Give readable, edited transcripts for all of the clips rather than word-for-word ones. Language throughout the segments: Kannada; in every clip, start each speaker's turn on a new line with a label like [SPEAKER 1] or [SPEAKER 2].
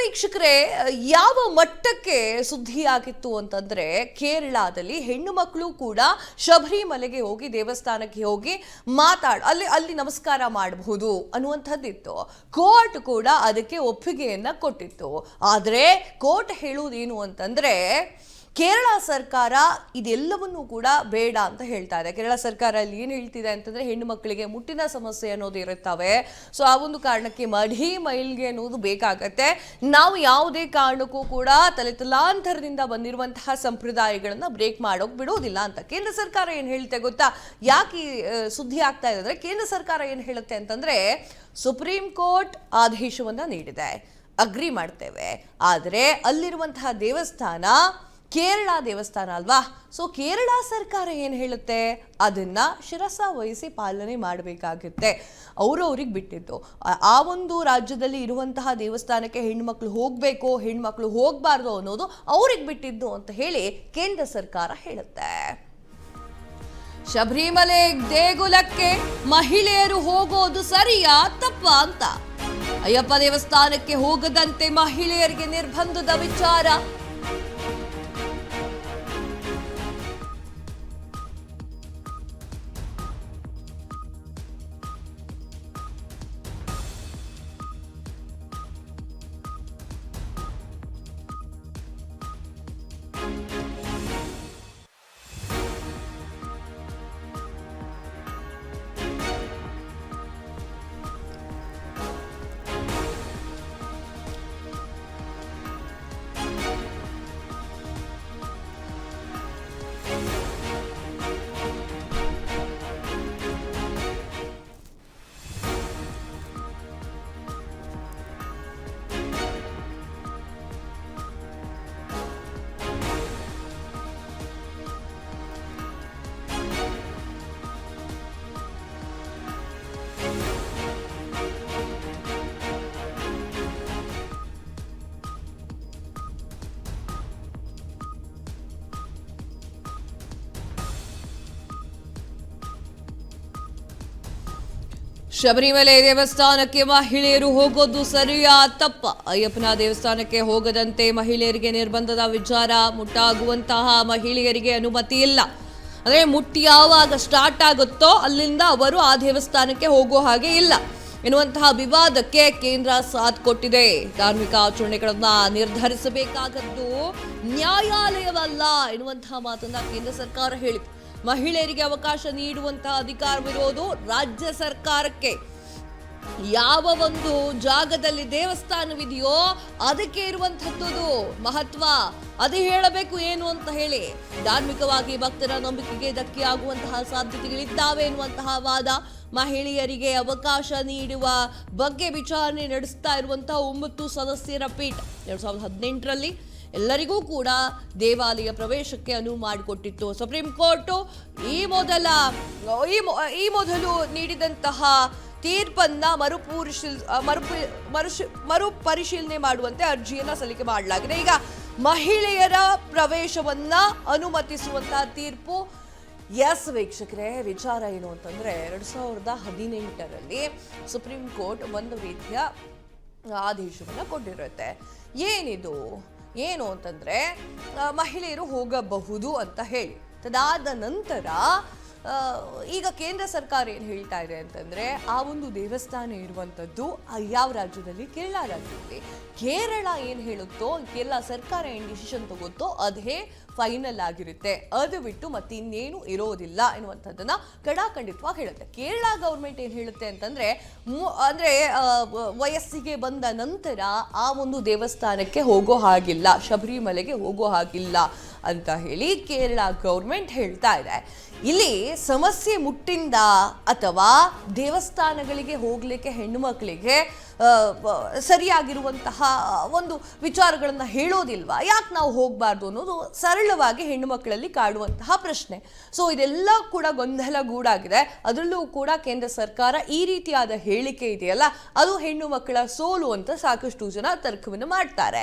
[SPEAKER 1] ವೀಕ್ಷಕರೇ, ಯಾವ ಮಟ್ಟಕ್ಕೆ ಸುದ್ದಿಯಾಗಿತ್ತು ಅಂತಂದ್ರೆ ಕೇರಳದಲ್ಲಿ ಹೆಣ್ಣು ಮಕ್ಕಳು ಕೂಡ ಶಬರಿಮಲೆಗೆ ಹೋಗಿ ದೇವಸ್ಥಾನಕ್ಕೆ ಹೋಗಿ ಅಲ್ಲಿ ನಮಸ್ಕಾರ ಮಾಡಬಹುದು ಅನ್ನುವಂಥದ್ದಿತ್ತು. ಕೋರ್ಟ್ ಕೂಡ ಅದಕ್ಕೆ ಒಪ್ಪಿಗೆಯನ್ನ ಕೊಟ್ಟಿತ್ತು. ಆದ್ರೆ ಕೋರ್ಟ್ ಹೇಳುವುದೇನು ಅಂತಂದ್ರೆ ಕೇರಳ ಸರ್ಕಾರ ಇದೆಲ್ಲವನ್ನೂ ಕೂಡ ಬೇಡ ಅಂತ ಹೇಳ್ತಾ ಇದೆ. ಕೇರಳ ಸರ್ಕಾರ ಅಲ್ಲಿ ಏನು ಹೇಳ್ತಿದೆ ಅಂತಂದ್ರೆ ಹೆಣ್ಣು ಮಕ್ಕಳಿಗೆ ಮುಟ್ಟಿನ ಸಮಸ್ಯೆ ಅನ್ನೋದು ಇರುತ್ತವೆ. ಸೊ ಆ ಒಂದು ಕಾರಣಕ್ಕೆ ಮಡಿ ಮೈಲ್ಗೆ ಅನ್ನೋದು ಬೇಕಾಗತ್ತೆ. ನಾವು ಯಾವುದೇ ಕಾರಣಕ್ಕೂ ಕೂಡ ತಲೆತಲಾಂತರದಿಂದ ಬಂದಿರುವಂತಹ ಸಂಪ್ರದಾಯಗಳನ್ನ ಬ್ರೇಕ್ ಮಾಡೋಕ್ ಬಿಡೋದಿಲ್ಲ ಅಂತ ಕೇಂದ್ರ ಸರ್ಕಾರ ಏನ್ ಹೇಳುತ್ತೆ ಗೊತ್ತಾ? ಯಾಕೆ ಸುದ್ದಿ ಆಗ್ತಾ ಇದೆ ಅಂದ್ರೆ ಕೇಂದ್ರ ಸರ್ಕಾರ ಏನ್ ಹೇಳುತ್ತೆ ಅಂತಂದ್ರೆ ಸುಪ್ರೀಂ ಕೋರ್ಟ್ ಆದೇಶವನ್ನ ನೀಡಿದೆ, ಅಗ್ರಿ ಮಾಡ್ತೇವೆ. ಆದರೆ ಅಲ್ಲಿರುವಂತಹ ದೇವಸ್ಥಾನ ಕೇರಳ ದೇವಸ್ಥಾನ ಅಲ್ವಾ? ಸೊ ಕೇರಳ ಸರ್ಕಾರ ಏನು ಹೇಳುತ್ತೆ ಅದನ್ನ ಶಿರಸ ವಹಿಸಿ ಪಾಲನೆ ಮಾಡಬೇಕಾಗುತ್ತೆ. ಅವ್ರಿಗೆ ಬಿಟ್ಟಿದ್ದು ಆ ಒಂದು ರಾಜ್ಯದಲ್ಲಿ ಇರುವಂತಹ ದೇವಸ್ಥಾನಕ್ಕೆ ಹೆಣ್ಮಕ್ಳು ಹೋಗ್ಬೇಕು, ಹೆಣ್ಮಕ್ಳು ಹೋಗ್ಬಾರ್ದು ಅನ್ನೋದು ಅವ್ರಿಗೆ ಬಿಟ್ಟಿದ್ದು ಅಂತ ಹೇಳಿ ಕೇಂದ್ರ ಸರ್ಕಾರ ಹೇಳುತ್ತೆ. ಶಬರಿಮಲೆ ದೇಗುಲಕ್ಕೆ ಮಹಿಳೆಯರು ಹೋಗೋದು ಸರಿಯಾ ತಪ್ಪಾ ಅಂತ ಅಯ್ಯಪ್ಪ ದೇವಸ್ಥಾನಕ್ಕೆ ಹೋಗದಂತೆ ಮಹಿಳೆಯರಿಗೆ ನಿರ್ಬಂಧದ ವಿಚಾರ. ಶಬರಿಮಲೆ ದೇವಸ್ಥಾನಕ್ಕೆ ಮಹಿಳೆಯರು ಹೋಗೋದು ಸರಿಯಾ ತಪ್ಪ? ಅಯ್ಯಪ್ಪನ ದೇವಸ್ಥಾನಕ್ಕೆ ಹೋಗದಂತೆ ಮಹಿಳೆಯರಿಗೆ ನಿರ್ಬಂಧದ ವಿಚಾರ. ಮುಟ್ಟಾಗುವಂತಹ ಮಹಿಳೆಯರಿಗೆ ಅನುಮತಿ ಇಲ್ಲ. ಅಂದರೆ ಮುಟ್ಟಿ ಯಾವಾಗ ಸ್ಟಾರ್ಟ್ ಆಗುತ್ತೋ ಅಲ್ಲಿಂದ ಅವರು ಆ ದೇವಸ್ಥಾನಕ್ಕೆ ಹೋಗೋ ಹಾಗೆ ಇಲ್ಲ ಎನ್ನುವಂತಹ ವಿವಾದಕ್ಕೆ ಕೇಂದ್ರ ಸಾಥ್ ಕೊಟ್ಟಿದೆ. ಧಾರ್ಮಿಕ ಆಚರಣೆಗಳನ್ನ ನಿರ್ಧರಿಸಬೇಕಾಗದ್ದು ನ್ಯಾಯಾಲಯವಲ್ಲ ಎನ್ನುವಂತಹ ಮಾತನ್ನ ಕೇಂದ್ರ ಸರ್ಕಾರ ಹೇಳಿತು. ಮಹಿಳೆಯರಿಗೆ ಅವಕಾಶ ನೀಡುವಂತಹ ಅಧಿಕಾರವಿರೋದು ರಾಜ್ಯ ಸರ್ಕಾರಕ್ಕೆ. ಯಾವ ಒಂದು ಜಾಗದಲ್ಲಿ ದೇವಸ್ಥಾನವಿದೆಯೋ ಅದಕ್ಕೆ ಇರುವಂತಹದ್ದು ಮಹತ್ವ, ಅದು ಹೇಳಬೇಕು ಏನು ಅಂತ ಹೇಳಿ. ಧಾರ್ಮಿಕವಾಗಿ ಭಕ್ತರ ನಂಬಿಕೆಗೆ ಧಕ್ಕೆ ಆಗುವಂತಹ ಸಾಧ್ಯತೆಗಳಿದ್ದಾವೆ ಎನ್ನುವಂತಹ ವಾದ. ಮಹಿಳೆಯರಿಗೆ ಅವಕಾಶ ನೀಡುವ ಬಗ್ಗೆ ವಿಚಾರಣೆ ನಡೆಸ್ತಾ ಇರುವಂತಹ 9 ಸದಸ್ಯರ ಪೀಠ 2018ರಲ್ಲಿ ಎಲ್ಲರಿಗೂ ಕೂಡ ದೇವಾಲಯ ಪ್ರವೇಶಕ್ಕೆ ಅನುವು ಮಾಡಿಕೊಟ್ಟಿತ್ತು. ಸುಪ್ರೀಂ ಕೋರ್ಟ್ ಈ ಮೊದಲು ನೀಡಿದಂತಹ ತೀರ್ಪನ್ನ ಮರುಪರಿಶೀಲನೆ ಮಾಡುವಂತೆ ಅರ್ಜಿಯನ್ನ ಸಲ್ಲಿಕೆ ಮಾಡಲಾಗಿದೆ. ಈಗ ಮಹಿಳೆಯರ ಪ್ರವೇಶವನ್ನ ಅನುಮತಿಸುವಂತಹ ತೀರ್ಪು. ಎಸ್ ವೀಕ್ಷಕರೇ, ವಿಚಾರ ಏನು ಅಂತಂದ್ರೆ 2018ರಲ್ಲಿ ಸುಪ್ರೀಂ ಕೋರ್ಟ್ ಒಂದು ರೀತಿಯ ಆದೇಶವನ್ನ ಕೊಟ್ಟಿರುತ್ತೆ. ಏನು ಅಂತಂದ್ರೆ ಮಹಿಳೆಯರು ಹೋಗಬಹುದು ಅಂತ ಹೇಳಿ. ತದಾದ ನಂತರ ಈಗ ಕೇಂದ್ರ ಸರ್ಕಾರ ಏನು ಹೇಳ್ತಾ ಇದೆ ಅಂತಂದ್ರೆ ಆ ಒಂದು ದೇವಸ್ಥಾನ ಇರುವಂಥದ್ದು ಯಾವ ರಾಜ್ಯದಲ್ಲಿ? ಕೇರಳ ರಾಜ್ಯದಲ್ಲಿ. ಕೇರಳ ಏನು ಹೇಳುತ್ತೋ, ಕೇರಳ ಸರ್ಕಾರ ಏನು ಡಿಸಿಷನ್ ತಗೋತೋ ಅದೇ ಫೈನಲ್ ಆಗಿರುತ್ತೆ. ಅದು ಬಿಟ್ಟು ಮತ್ತೆ ಇನ್ನೇನು ಇರೋದಿಲ್ಲ ಎನ್ನುವಂಥದ್ದನ್ನ ಕಡಾಖಂಡಿತವಾಗಿ ಹೇಳುತ್ತೆ. ಕೇರಳ ಗೌರ್ಮೆಂಟ್ ಏನು ಹೇಳುತ್ತೆ ಅಂತಂದ್ರೆ ವಯಸ್ಸಿಗೆ ಬಂದ ನಂತರ ಆ ಒಂದು ದೇವಸ್ಥಾನಕ್ಕೆ ಹೋಗೋ ಹಾಗಿಲ್ಲ, ಶಬರಿಮಲೆಗೆ ಹೋಗೋ ಹಾಗಿಲ್ಲ ಅಂತ ಹೇಳಿ ಕೇರಳ ಗೌರ್ಮೆಂಟ್ ಹೇಳ್ತಾ ಇದೆ. ಇಲ್ಲಿ ಸಮಸ್ಯೆ ಮುಟ್ಟಿಂದ ಅಥವಾ ದೇವಸ್ಥಾನಗಳಿಗೆ ಹೋಗ್ಲಿಕ್ಕೆ ಹೆಣ್ಣು ಮಕ್ಕಳಿಗೆ ಸರಿಯಾಗಿರುವಂತಹ ಒಂದು ವಿಚಾರಗಳನ್ನ ಹೇಳೋದಿಲ್ವಾ? ಯಾಕೆ ನಾವು ಹೋಗಬಾರ್ದು ಅನ್ನೋದು ಸರಳವಾಗಿ ಹೆಣ್ಣು ಮಕ್ಕಳಲ್ಲಿ ಕಾಡುವಂತಹ ಪ್ರಶ್ನೆ. ಸೊ ಇದೆಲ್ಲ ಕೂಡ ಗೊಂದಲಗೂಡಾಗಿದೆ. ಅದರಲ್ಲೂ ಕೂಡ ಕೇಂದ್ರ ಸರ್ಕಾರ ಈ ರೀತಿಯಾದ ಹೇಳಿಕೆ ಇದೆಯಲ್ಲ, ಅದು ಹೆಣ್ಣು ಮಕ್ಕಳ ಸೋಲು ಅಂತ ಸಾಕಷ್ಟು ಜನ ತರ್ಕವನ್ನು ಮಾಡ್ತಾರೆ.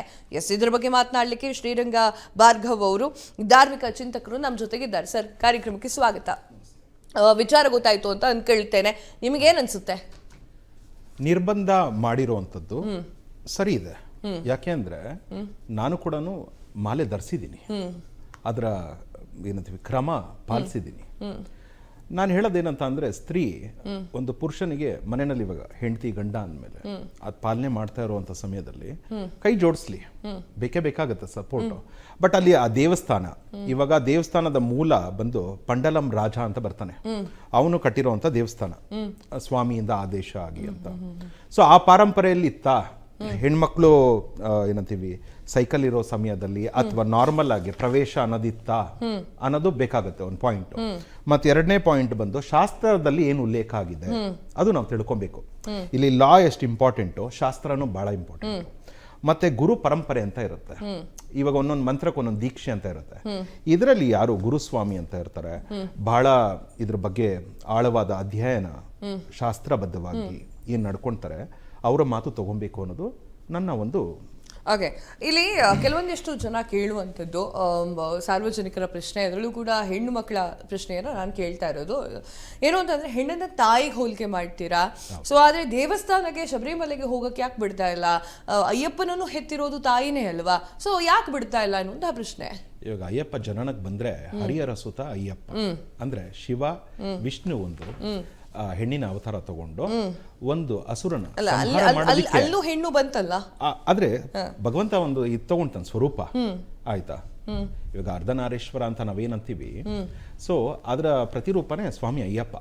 [SPEAKER 1] ಇದ್ರ ಬಗ್ಗೆ ಮಾತನಾಡಲಿಕ್ಕೆ ಶ್ರೀರಂಗ ಭಾರ್ಗವ್ ಅವರು ಧಾರ್ಮಿಕ ಚಿಂತಕರು ನಮ್ಮ ಜೊತೆಗಿದ್ದಾರೆ. ಸರ್, ಕಾರ್ಯಕ್ರಮಕ್ಕೆ ಸ್ವಾಗತ. ವಿಚಾರ ಗೊತ್ತಾಯ್ತು ಅಂತ ಅನ್ಕೊಳ್ತೇನೆ, ನಿಮಗೇನ್ ಅನ್ಸುತ್ತೆ?
[SPEAKER 2] ನಿರ್ಬಂಧ ಮಾಡಿರುವಂಥದ್ದು ಸರಿ ಇದೆ. ಯಾಕೆ ಅಂದ್ರೆ ನಾನು ಕೂಡ ಮಾಲೆ ಧರಿಸಿದ್ದೀನಿ, ಅದರ ಏನಂತೀವಿ ಕ್ರಮ ಪಾಲಿಸಿದ್ದೀನಿ. ನಾನು ಹೇಳೋದೇನಂತ ಅಂದ್ರೆ ಸ್ತ್ರೀ ಒಂದು ಪುರುಷನಿಗೆ ಮನೆಯಲ್ಲಿ ಇವಾಗ ಹೆಂಡತಿ ಗಂಡ ಅಂದಮೇಲೆ ಅದು ಪಾಲನೆ ಮಾಡ್ತಾ ಇರುವಂತ ಸಮಯದಲ್ಲಿ ಕೈ ಜೋಡಿಸ್ಲಿ, ಬೇಕೇ ಬೇಕಾಗತ್ತೆ ಸಪೋರ್ಟ್. ಬಟ್ ಅಲ್ಲಿ ಆ ದೇವಸ್ಥಾನ, ಇವಾಗ ದೇವಸ್ಥಾನದ ಮೂಲ ಬಂದು ಪಂಡಲಂ ರಾಜ ಅಂತ ಬರ್ತಾನೆ, ಅವನು ಕಟ್ಟಿರುವಂತ ದೇವಸ್ಥಾನ ಸ್ವಾಮಿಯಿಂದ ಆದೇಶ ಆಗಿ ಅಂತ. ಸೊ ಆ ಪರಂಪರೆಯಲ್ಲಿ ಇತ್ತಾ ಹೆಣ್ಮಕ್ಳು ಏನಂತೀವಿ ಸೈಕಲ್ ಇರೋ ಸಮಯದಲ್ಲಿ ಅಥವಾ ನಾರ್ಮಲ್ ಆಗಿ ಪ್ರವೇಶ ಅನ್ನೋದಿತ್ತ ಅನ್ನೋದು ಬೇಕಾಗುತ್ತೆ ಒಂದು ಪಾಯಿಂಟ್. ಮತ್ತೆ ಎರಡನೇ ಪಾಯಿಂಟ್ ಬಂದು ಶಾಸ್ತ್ರದಲ್ಲಿ ಏನು ಉಲ್ಲೇಖ ಆಗಿದೆ ಅದು ನಾವು ತಿಳ್ಕೊಬೇಕು. ಇಲ್ಲಿ ಲಾ ಎಷ್ಟು ಇಂಪಾರ್ಟೆಂಟು, ಶಾಸ್ತ್ರನೂ ಬಹಳ ಇಂಪಾರ್ಟೆಂಟ್. ಮತ್ತೆ ಗುರು ಪರಂಪರೆ ಅಂತ ಇರುತ್ತೆ, ಇವಾಗ ಒಂದೊಂದು ಮಂತ್ರಕ್ಕೆ ಒಂದೊಂದು ದೀಕ್ಷೆ ಅಂತ ಇರುತ್ತೆ. ಇದರಲ್ಲಿ ಯಾರು ಗುರುಸ್ವಾಮಿ ಅಂತ ಇರ್ತಾರೆ, ಬಹಳ ಇದ್ರ ಬಗ್ಗೆ ಆಳವಾದ ಅಧ್ಯಯನ ಶಾಸ್ತ್ರಬದ್ಧವಾಗಿ ಏನ್ ನಡ್ಕೊಳ್ತಾರೆ, ಅವರ ಮಾತು ತಗೊಬೇಕು ಅನ್ನೋದು ನನ್ನ ಒಂದು.
[SPEAKER 1] ಓಕೆ, ಇಲ್ಲಿ ಕೆಲವೊಂದಿಷ್ಟು ಜನ ಕೇಳುವಂಥದ್ದು ಸಾರ್ವಜನಿಕರ ಪ್ರಶ್ನೆ, ಅದರಲ್ಲೂ ಕೂಡ ಹೆಣ್ಣು ಮಕ್ಕಳ ಪ್ರಶ್ನೆಯನ್ನು ನಾನು ಕೇಳ್ತಾ ಇರೋದು ಏನು ಅಂತಂದ್ರೆ, ಹೆಣ್ಣನ್ನ ತಾಯಿಗೆ ಹೋಲಿಕೆ ಮಾಡ್ತೀರಾ, ಸೊ ಆದ್ರೆ ದೇವಸ್ಥಾನಕ್ಕೆ ಶಬರಿಮಲೆಗೆ ಹೋಗಕ್ಕೆ ಯಾಕೆ ಬಿಡ್ತಾ ಇಲ್ಲ? ಅಯ್ಯಪ್ಪನನ್ನು ಹೆತ್ತಿರೋದು ತಾಯಿನೇ ಅಲ್ವಾ, ಸೊ ಯಾಕೆ ಬಿಡ್ತಾ ಇಲ್ಲ ಅನ್ನುವಂತಹ ಪ್ರಶ್ನೆ.
[SPEAKER 2] ಇವಾಗ ಅಯ್ಯಪ್ಪ ಜನನಕ್ಕೆ ಬಂದ್ರೆ ಹರಿಹರ ಸುತ ಅಯ್ಯಪ್ಪ ಅಂದ್ರೆ ಶಿವ ವಿಷ್ಣು ಒಂದು ಹೆಣ್ಣಿನ ಅವತಾರ ತಗೊಂಡು ಒಂದು ಅಸುರನ
[SPEAKER 1] ಅಲ್ಲೂ ಹೆಣ್ಣು ಬಂತಲ್ಲ,
[SPEAKER 2] ಆದ್ರೆ ಭಗವಂತ ಒಂದು ಇದು ತಗೊಂತಾನ ಸ್ವರೂಪ, ಆಯ್ತಾ. ಇವಾಗ ಅರ್ಧನಾರೀಶ್ವರ ಅಂತ ನಾವೇನಂತೀವಿ, ಸೊ ಅದರ ಪ್ರತಿರೂಪನೇ ಸ್ವಾಮಿ ಅಯ್ಯಪ್ಪ.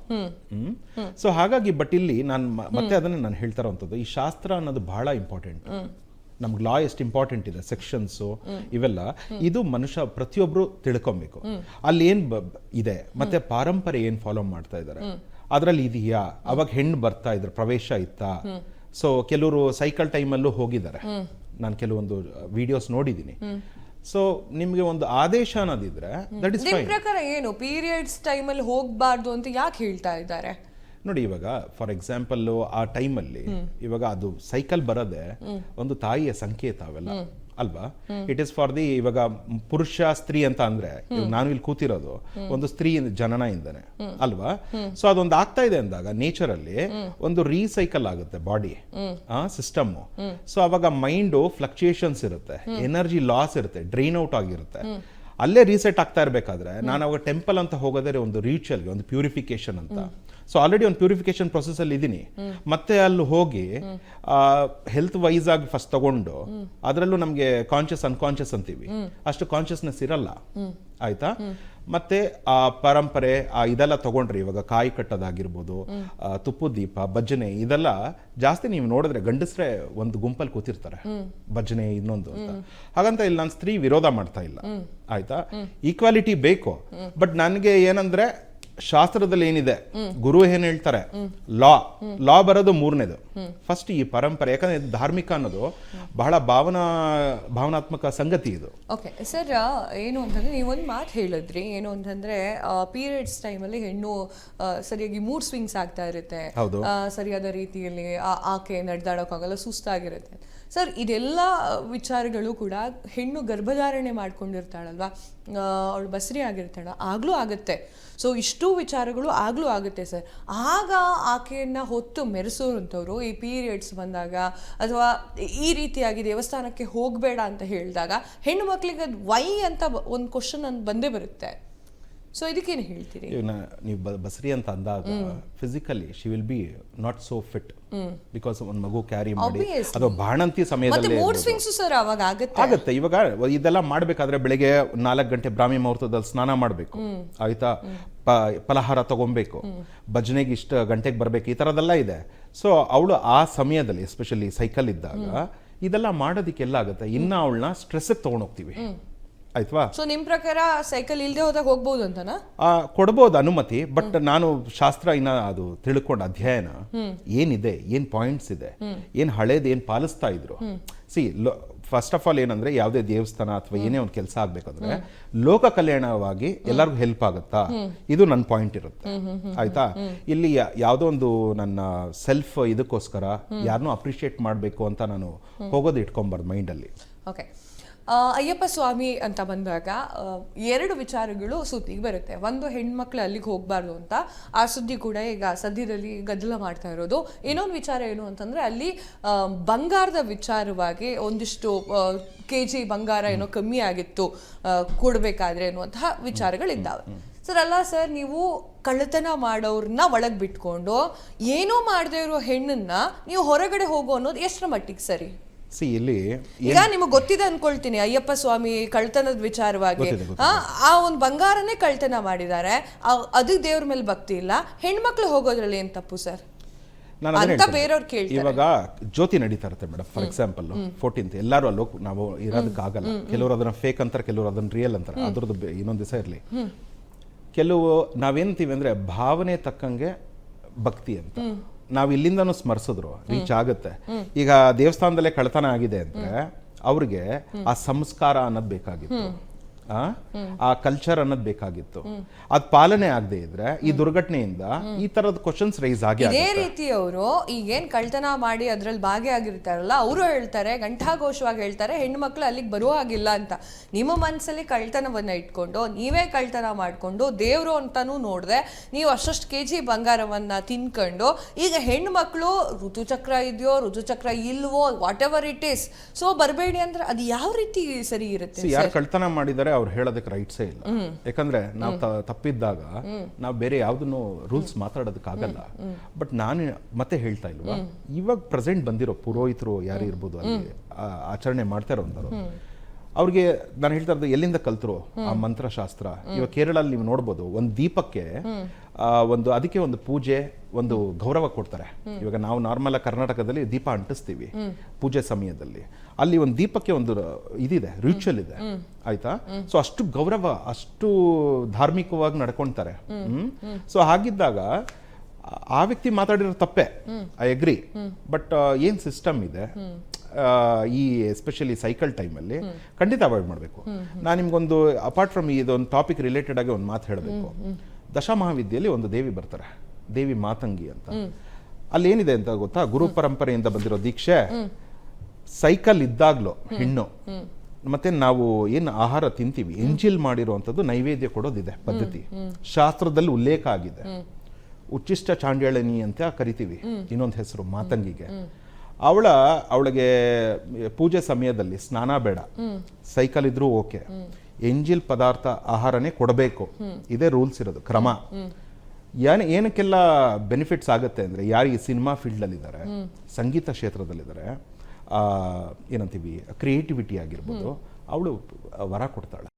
[SPEAKER 2] ಸೊ ಹಾಗಾಗಿ ಬಟ್ ಇಲ್ಲಿ ನಾನು ಮತ್ತೆ ಅದನ್ನ ನಾನು ಹೇಳ್ತಾ ಇರೋವಂಥದ್ದು, ಈ ಶಾಸ್ತ್ರ ಅನ್ನೋದು ಬಹಳ ಇಂಪಾರ್ಟೆಂಟ್. ನಮ್ಗೆ ಲಾ ಎಷ್ಟು ಇಂಪಾರ್ಟೆಂಟ್ ಇದೆ, ಸೆಕ್ಷನ್ಸು ಇವೆಲ್ಲ, ಇದು ಮನುಷ್ಯ ಪ್ರತಿಯೊಬ್ರು ತಿಳ್ಕೊಬೇಕು. ಅಲ್ಲಿ ಏನ್ ಇದೆ ಮತ್ತೆ ಪಾರಂಪರೆ ಏನ್ ಫಾಲೋ ಮಾಡ್ತಾ ಇದ್ದಾರೆ ಅದ್ರಲ್ಲಿ ಇದೆಯಾ, ಅವಾಗ ಹೆಣ್ಣು ಬರ್ತಾ ಇದ್ರ ಪ್ರವೇಶ ಇತ್ತಾ. ಸೊ ಕೆಲವರು ಸೈಕಲ್ ಟೈಮಲ್ಲೂ ಹೋಗಿದ್ದಾರೆ, ನಾನು ಕೆಲವೊಂದು ವಿಡಿಯೋಸ್ ನೋಡಿದ್ದೀನಿ. ಸೊ ನಿಮ್ಗೆ ಒಂದು ಆದೇಶ ಅನ್ನೋದಿದ್ರೆ ದಟ್ ಇಸ್ ಫೈನ್.
[SPEAKER 1] ಪ್ರಕಾರ ಏನು ಪೀರಿಯಡ್ಸ್ ಟೈಮಲ್ಲಿ ಹೋಗಬಾರ್ದು ಅಂತ ಯಾಕೆ ಹೇಳ್ತಾ ಇದ್ದಾರೆ
[SPEAKER 2] ನೋಡಿ. ಇವಾಗ ಫಾರ್ ಎಕ್ಸಾಂಪಲ್ ಆ ಟೈಮಲ್ಲಿ ಇವಾಗ ಅದು ಸೈಕಲ್ ಬರೋದೆ ಒಂದು ತಾಯಿಯ ಸಂಕೇತ ಅವೆಲ್ಲ ಅಲ್ವಾ. ಇಟ್ ಇಸ್ ಫಾರ್ ದಿ, ಇವಾಗ ಪುರುಷ ಸ್ತ್ರೀ ಅಂತ ಅಂದ್ರೆ ನಾನು ಇಲ್ಲಿ ಕೂತಿರೋದು ಒಂದು ಸ್ತ್ರೀ ಜನನ ಇಂದನೆ ಅಲ್ವಾ. ಸೊ ಅದೊಂದು ಆಗ್ತಾ ಇದೆ ಅಂದಾಗ ನೇಚರ್ ಅಲ್ಲಿ ಒಂದು ರೀಸೈಕಲ್ ಆಗುತ್ತೆ ಬಾಡಿ ಸಿಸ್ಟಮ್. ಸೊ ಅವಾಗ ಮೈಂಡ್ ಫ್ಲಕ್ಚುಯೇಷನ್ಸ್ ಇರುತ್ತೆ, ಎನರ್ಜಿ ಲಾಸ್ ಇರುತ್ತೆ, ಡ್ರೈನ್ ಔಟ್ ಆಗಿರುತ್ತೆ. ಅಲ್ಲೇ ರೀಸೆಟ್ ಆಗ್ತಾ ಇರ್ಬೇಕಾದ್ರೆ ನಾನು ಅವಾಗ ಟೆಂಪಲ್ ಅಂತ ಹೋಗೋದ್ರೆ ಒಂದು ರಿಚುವಲ್ಗೆ ಒಂದು ಪ್ಯೂರಿಫಿಕೇಶನ್ ಅಂತ. ಸೊ ಆಲ್ರೆಡಿ ಒಂದು ಪ್ಯೂರಿಫಿಕೇಶನ್ ಪ್ರೊಸೆಸ್ ಅಲ್ಲಿ ಇದೀನಿ, ಮತ್ತೆ ಅಲ್ಲಿ ಹೋಗಿ ಹೆಲ್ತ್ ವೈಸ್ ಆಗಿ ಫಸ್ಟ್ ತಗೊಂಡು ಅದರಲ್ಲೂ ನಮ್ಗೆ ಕಾನ್ಶಿಯಸ್ ಅನ್ಕಾನ್ಶಿಯಸ್ ಅಂತೀವಿ, ಅಷ್ಟು ಕಾನ್ಶಿಯಸ್ನೆಸ್ ಇರಲ್ಲ, ಆಯ್ತಾ. ಮತ್ತೆ ಆ ಪರಂಪರೆ ಇದೆಲ್ಲ ತಗೊಂಡ್ರಿ, ಇವಾಗ ಕಾಯಿ ಕಟ್ಟೋದಾಗಿರ್ಬೋದು, ತುಪ್ಪು ದೀಪ, ಭಜನೆ, ಇದೆಲ್ಲ ಜಾಸ್ತಿ ನೀವು ನೋಡಿದ್ರೆ ಗಂಡಸ್ರೆ ಒಂದು ಗುಂಪಲ್ಲಿ ಕೂತಿರ್ತಾರೆ, ಭಜನೆ ಇನ್ನೊಂದು ಅಂತ. ಹಾಗಂತ ಇಲ್ಲಿ ನಾನು ಸ್ತ್ರೀ ವಿರೋಧ ಮಾಡ್ತಾ ಇಲ್ಲ, ಆಯ್ತಾ. ಈಕ್ವಾಲಿಟಿ ಬೇಕು, ಬಟ್ ನನಗೆ ಏನಂದ್ರೆ ಶಾಸ್ತ್ರದಲ್ಲಿ ಏನಿದೆ, ಗುರು ಏನ್ ಹೇಳ್ತಾರೆ, ಲಾ ಬರೋದು ಮೂರನೇದು. ಫಸ್ಟ್ ಈ ಪರಂಪರೆ, ಯಾಕಂದ್ರೆ ಧಾರ್ಮಿಕ ಅನ್ನೋದು ಬಹಳ ಭಾವನಾತ್ಮಕ ಸಂಗತಿ ಇದು.
[SPEAKER 1] ಓಕೆ ಸರ್, ಏನು ಅಂತಂದ್ರೆ ನೀವೊಂದು ಮಾತು ಹೇಳಿದ್ರಿ, ಏನು ಅಂತಂದ್ರೆ ಪೀರಿಯಡ್ಸ್ ಟೈಮಲ್ಲಿ ಹೆಣ್ಣು ಸರಿಯಾಗಿ ಮೂಡ್ ಸ್ವಿಂಗ್ಸ್ ಆಗ್ತಾ ಇರುತ್ತೆ, ಸರಿಯಾದ ರೀತಿಯಲ್ಲಿ ಆಕೆ ನಡೆದಾಡೋಕ್ಕಾಗಲ್ಲ, ಸುಸ್ತಾಗಿರುತ್ತೆ. ಸರ್, ಇದೆಲ್ಲ ವಿಚಾರಗಳು ಕೂಡ ಹೆಣ್ಣು ಗರ್ಭಧಾರಣೆ ಮಾಡ್ಕೊಂಡಿರ್ತಾಳಲ್ವಾ, ಅವಳು ಬಸರಿ ಆಗಿರ್ತಾಳ, ಆಗ್ಲೂ ಆಗುತ್ತೆ. ಸೊ ಇಷ್ಟು ವಿಚಾರಗಳು ಆಗ್ಲೂ ಆಗುತ್ತೆ ಸರ್. ಆಗ ಆಕೆಯನ್ನ ಹೊತ್ತು ಮೆರೆಸೋರಂಥವ್ರು ಈ ಪೀರಿಯಡ್ಸ್ ಬಂದಾಗ ಅಥವಾ ಈ ರೀತಿಯಾಗಿ ದೇವಸ್ಥಾನಕ್ಕೆ ಹೋಗಬೇಡ ಅಂತ ಹೇಳಿದಾಗ ಹೆಣ್ಣು ಮಕ್ಕಳಿಗೆ ಅದು ವೈ ಅಂತ ಒಂದು ಕ್ವಶನ್ ಬಂದೇ ಬರುತ್ತೆ. ಸೊ ಇದಕ್ಕೇನು ಹೇಳ್ತೀರಿ?
[SPEAKER 2] ನೀವು ಬಸರಿ ಅಂತ ಅಂದಾಗ physically she will be not so fit, because ಒಂದು ಮಗು ಕ್ಯಾರಿ ಮಾಡಿ ಅಥವಾ ಬಾಣಂತಿ ಸಮಯದಲ್ಲಿ ಆಗುತ್ತೆ. ಇವಾಗ ಇದೆಲ್ಲ ಮಾಡ್ಬೇಕಾದ್ರೆ ಬೆಳಿಗ್ಗೆ 4 ಗಂಟೆ ಬ್ರಾಹ್ಮಿ ಮುಹೂರ್ತದಲ್ಲಿ ಸ್ನಾನ ಮಾಡಬೇಕು, ಆಯ್ತಾ, ಫಲಹಾರ ತಗೊಬೇಕು, ಭಜನೆಗೆ ಇಷ್ಟು ಗಂಟೆಗೆ ಬರ್ಬೇಕು, ಈ ತರದೆಲ್ಲ ಇದೆ. ಸೊ ಅವಳು ಆ ಸಮಯದಲ್ಲಿ ಎಸ್ಪೆಷಲಿ ಸೈಕಲ್ ಇದ್ದಾಗ ಇದೆಲ್ಲ ಮಾಡೋದಕ್ಕೆಲ್ಲ ಆಗುತ್ತೆ. ಇನ್ನ ಅವಳನ್ನ ಸ್ಟ್ರೆಸ್ ತಗೊಂಡೋಗ್ತೀವಿ, ಆಯ್ತವಾ.
[SPEAKER 1] ಸೊ ನಿಮ್ ಪ್ರಕಾರ ಸೈಕಲ್ ಇಲ್ಲದೆ ಹೋದಾಗ ಹೋಗ್ಬೋದು ಅಂತನಾ?
[SPEAKER 2] ಕೊಡ್ಬೋದು ಅನುಮತಿ, ಬಟ್ ನಾನು ಶಾಸ್ತ್ರ ಇನ್ನ ಅದು ತಿಳ್ಕೊಂಡು ಅಧ್ಯಯನ ಏನಿದೆ, ಏನ್ ಪಾಯಿಂಟ್ಸ್ ಇದೆ, ಏನ್ ಹಳೇದು ಏನ್ ಪಾಲಿಸ್ತಾ ಇದ್ರು. ಫಸ್ಟ್ ಆಫ್ ಆಲ್ ಏನಂದ್ರೆ ಯಾವುದೇ ದೇವಸ್ಥಾನ ಅಥವಾ ಏನೇ ಒಂದು ಕೆಲಸ ಆಗ್ಬೇಕಂದ್ರೆ ಲೋಕ ಕಲ್ಯಾಣವಾಗಿ ಎಲ್ಲರಿಗೂ ಹೆಲ್ಪ್ ಆಗುತ್ತಾ, ಇದು ನನ್ನ ಪಾಯಿಂಟ್ ಇರುತ್ತೆ, ಆಯ್ತಾ. ಇಲ್ಲಿ ಯಾವುದೋ ಒಂದು ನನ್ನ ಸೆಲ್ಫ್ ಇದಕ್ಕೋಸ್ಕರ ಯಾರನ್ನೂ ಅಪ್ರಿಷಿಯೇಟ್ ಮಾಡಬೇಕು ಅಂತ ನಾನು ಹೋಗೋದು ಇಟ್ಕೊಂಬಾರ್ದು ಮೈಂಡಲ್ಲಿ.
[SPEAKER 1] ಓಕೆ, ಅಯ್ಯಪ್ಪ ಸ್ವಾಮಿ ಅಂತ ಬಂದಾಗ ಎರಡು ವಿಚಾರಗಳು ಸುದ್ದಿಗೆ ಬರುತ್ತೆ. ಒಂದು, ಹೆಣ್ಮಕ್ಳು ಅಲ್ಲಿಗೆ ಹೋಗಬಾರ್ದು ಅಂತ ಆ ಸುದ್ದಿ ಕೂಡ ಈಗ ಸದ್ಯದಲ್ಲಿ ಗದ್ದಲ ಮಾಡ್ತಾ ಇರೋದು. ಇನ್ನೊಂದು ವಿಚಾರ ಏನು ಅಂತಂದ್ರೆ ಅಲ್ಲಿ ಬಂಗಾರದ ವಿಚಾರವಾಗಿ ಒಂದಿಷ್ಟು KG ಬಂಗಾರ ಏನೋ ಕಮ್ಮಿ ಆಗಿತ್ತು ಕೊಡಬೇಕಾದ್ರೆ ಅನ್ನುವಂತಹ ವಿಚಾರಗಳಿದ್ದಾವೆ. ಸರ್ ಅಲ್ಲ ಸರ್, ನೀವು ಕಳ್ಳತನ ಮಾಡೋರನ್ನ ಒಳಗೆ ಬಿಟ್ಕೊಂಡು ಏನೋ ಮಾಡದೇ ಇರೋ ಹೆಣ್ಣನ್ನ ನೀವು ಹೊರಗಡೆ ಹೋಗೋ ಅನ್ನೋದು ಎಷ್ಟರ ಮಟ್ಟಿಗೆ ಸರಿ?
[SPEAKER 2] ಇಲ್ಲಿ
[SPEAKER 1] ಈಗ ನಿಮಗೆ ಗೊತ್ತಿದೆ ಅನ್ಕೊಳ್ತೀನಿ, ಅಯ್ಯಪ್ಪ ಸ್ವಾಮಿ ಕಳ್ತನದ ವಿಚಾರವಾಗಿ ಆ ಒಂದು ಬಂಗಾರನೇ ಕಳ್ತನ ಮಾಡಿದ್ದಾರೆ, ಅದು ದೇವ್ರ ಮೇಲೆ ಭಕ್ತಿ ಇಲ್ಲ, ಹೆಣ್ಮಕ್ಳು ಹೋಗೋದ್ರಲ್ಲಿ ಏನ್ ತಪ್ಪು ಸರ್ ಅಂತ ಬೇರೆಯವ್ರು ಕೇಳ್ತಾರೆ.
[SPEAKER 2] ಇವಾಗ ಜ್ಯೋತಿ ನಡೀತಾ ಇರುತ್ತೆ ಮೇಡಮ್, ಫಾರ್ ಎಕ್ಸಾಂಪಲ್ 14th ಎಲ್ಲರೂ ಅಲ್ಲೋ ನಾವು ಇರೋದಕ್ಕಾಗಲ್ಲ. ಕೆಲವರು ಅದನ್ನ ಫೇಕ್ ಅಂತಾರೆ, ಕೆಲವರು ಅದನ್ನ ರಿಯಲ್ ಅಂತಾರೆ. ಅದ್ರದ್ದು ಇನ್ನೊಂದು ದಿವಸ ಇರಲಿ. ಕೆಲವು ನಾವೇಂತೀವಿ ಅಂದ್ರೆ ಭಾವನೆ ತಕ್ಕಂಗೆ ಭಕ್ತಿ ಅಂತ ನಾವು ಇಲ್ಲಿಂದನೂ ಸ್ಮರಿಸಿದ್ರು ರೀಚ್ ಆಗುತ್ತೆ. ಈಗ ದೇವಸ್ಥಾನದಲ್ಲೇ ಕಳ್ತನ ಆಗಿದೆ ಅಂದ್ರೆ ಅವ್ರಿಗೆ ಆ ಸಂಸ್ಕಾರ ಅನ್ನೋದು ಬೇಕಾಗಿತ್ತು, ಆ ಕಲ್ಚರ್ ಅನ್ನೋದು ಬೇಕಾಗಿತ್ತು. ಅದ್ ಪಾಲನೆ ಆಗದೆ ಇದ್ರೆ ಈ ದುರ್ಘಟನೆಯಿಂದ ಈ ತರದ ಕ್ವಶನ್ಸ್ ರೈಸ್ ಆಗಿ
[SPEAKER 1] ಇದೇ ರೀತಿ ಅವರು ಈಗೇನ್ ಕಳ್ತನ ಮಾಡಿ ಅದ್ರಲ್ಲಿ ಭಾಗಿಯಾಗಿರ್ತಾರಲ್ಲ, ಅವರು ಹೇಳ್ತಾರೆ, ಘಂಟಾಘೋಷವಾಗಿ ಹೇಳ್ತಾರೆ, ಹೆಣ್ಮಕ್ಳು ಅಲ್ಲಿಗೆ ಬರುವ ಹಾಗಿಲ್ಲ ಅಂತ. ನಿಮ್ಮ ಮನಸ್ಸಲ್ಲಿ ಕಳ್ತನವನ್ನ ಇಟ್ಕೊಂಡು ನೀವೇ ಕಳ್ತನ ಮಾಡ್ಕೊಂಡು ದೇವ್ರು ಅಂತಾನು ನೋಡ್ದೆ ನೀವು ಅಷ್ಟಷ್ಟು KG ಬಂಗಾರವನ್ನ ತಿನ್ಕೊಂಡು ಈಗ ಹೆಣ್ಮಕ್ಳು ಋತುಚಕ್ರ ಇದೆಯೋ ಋತುಚಕ್ರ ಇಲ್ವೋ what ever it is, so ಬರಬೇಡಿ ಅಂದ್ರೆ ಅದು ಯಾವ ರೀತಿ ಸರಿ ಇರುತ್ತೆ?
[SPEAKER 2] ಯಾರು ಕಳ್ತನ ಮಾಡಿದ್ದಾರೆ ಅವ್ರು ಹೇಳೋದಕ್ಕೆ ರೈಟ್ಸೇ ಇಲ್ಲ. ಯಾಕಂದ್ರೆ ನಾವು ತಪ್ಪಿದ್ದಾಗ ನಾವು ಬೇರೆ ಯಾವ್ದನ್ನು ರೂಲ್ಸ್ ಮಾತಾಡೋದಕ್ಕಾಗಲ್ಲ. ಬಟ್ ನಾನು ಮತ್ತೆ ಹೇಳ್ತಾ ಇಲ್ವಾ, ಇವಾಗ ಪ್ರೆಸೆಂಟ್ ಬಂದಿರೋ ಪುರೋಹಿತರು ಯಾರು ಇರ್ಬೋದು, ಅಲ್ಲಿ ಆಚರಣೆ ಮಾಡ್ತಾ ಇರೋಂಥವ್ರು, ಅವ್ರಿಗೆ ನಾನು ಹೇಳ್ತಾ ಇರೋದು ಎಲ್ಲಿಂದ ಕಲ್ತರು ಆ ಮಂತ್ರಶಾಸ್ತ್ರ. ಇವಾಗ ಕೇರಳಲ್ಲಿ ನೀವು ನೋಡ್ಬೋದು, ಒಂದು ದೀಪಕ್ಕೆ ಅದಕ್ಕೆ ಒಂದು ಪೂಜೆ, ಒಂದು ಗೌರವ ಕೊಡ್ತಾರೆ. ಇವಾಗ ನಾವು ನಾರ್ಮಲ್ ಕರ್ನಾಟಕದಲ್ಲಿ ದೀಪ ಅಂಟಿಸ್ತೀವಿ ಪೂಜೆ ಸಮಯದಲ್ಲಿ, ಅಲ್ಲಿ ಒಂದು ದೀಪಕ್ಕೆ ಒಂದು ಇದಿದೆ, ರಿಚುವಲ್ ಇದೆ, ಆಯ್ತಾ? ಸೊ ಅಷ್ಟು ಗೌರವ, ಅಷ್ಟು ಧಾರ್ಮಿಕವಾಗಿ ನಡ್ಕೊಳ್ತಾರೆ. ಸೊ ಹಾಗಿದ್ದಾಗ ಆ ವ್ಯಕ್ತಿ ಮಾತಾಡಿರೋ ತಪ್ಪೆ, ಐ ಅಗ್ರಿ. ಬಟ್ ಏನ್ ಸಿಸ್ಟಮ್ ಇದೆ ಈ ಎಸ್ಪೆಷಲಿ ಸೈಕಲ್ ಟೈಮಲ್ಲಿ ಖಂಡಿತ ಅವಾಯ್ಡ್ ಮಾಡಬೇಕು. ನಾನು ನಿಮ್ಗೊಂದು ಅಪಾರ್ಟ್ ಫ್ರಮ್ ಇದೊಂದು ಟಾಪಿಕ್ ರಿಲೇಟೆಡ್ ಆಗಿ ಒಂದು ಮಾತು ಹೇಳಬೇಕು. ದಶಮಹಾವಿದ್ಯೆಯಲ್ಲಿ ಒಂದು ದೇವಿ ಬರ್ತಾರೆ, ದೇವಿ ಮಾತಂಗಿ ಅಂತ. ಅಲ್ಲಿ ಏನಿದೆ ಅಂತ ಗೊತ್ತಾ, ಗುರು ಪರಂಪರೆಯಿಂದ ಬಂದಿರೋ ದೀಕ್ಷೆ. ಸೈಕಲ್ ಇದ್ದಾಗ್ಲೂ ಹೆಣ್ಣು ಮತ್ತೆ ನಾವು ಏನು ಆಹಾರ ತಿಂತೀವಿ ಎಂಜಿಲ್ ಮಾಡಿರುವಂಥದ್ದು ನೈವೇದ್ಯ ಕೊಡೋದಿದೆ ಪದ್ಧತಿ, ಶಾಸ್ತ್ರದಲ್ಲಿ ಉಲ್ಲೇಖ ಆಗಿದೆ. ಉಚ್ಚಿಷ್ಟ ಚಾಂಡ್ಯಾಳಿನಿ ಅಂತ ಕರಿತೀವಿ, ಇನ್ನೊಂದು ಹೆಸರು ಮಾತಂಗಿಗೆ. ಅವಳಿಗೆ ಪೂಜೆ ಸಮಯದಲ್ಲಿ ಸ್ನಾನ ಬೇಡ, ಸೈಕಲ್ ಇದ್ರೂ ಓಕೆ, ಎಂಜಿಲ್ ಪದಾರ್ಥ ಆಹಾರನೇ ಕೊಡಬೇಕು. ಇದೇ ರೂಲ್ಸ್ ಇರೋದು, ಕ್ರಮ. ಏನಕ್ಕೆಲ್ಲ ಬೆನಿಫಿಟ್ಸ್ ಆಗುತ್ತೆ ಅಂದ್ರೆ, ಯಾರಿಗೆ ಸಿನಿಮಾ ಫೀಲ್ಡ್ ಅಲ್ಲಿ ಇದ್ದಾರೆ, ಸಂಗೀತ ಕ್ಷೇತ್ರದಲ್ಲಿದ್ದಾರೆ, ಏನಂತೀವಿ ಕ್ರಿಯೇಟಿವಿಟಿ ಆಗಿರ್ಬೋದು, ಅವಳು ವರ ಕೊಡ್ತಾಳೆ.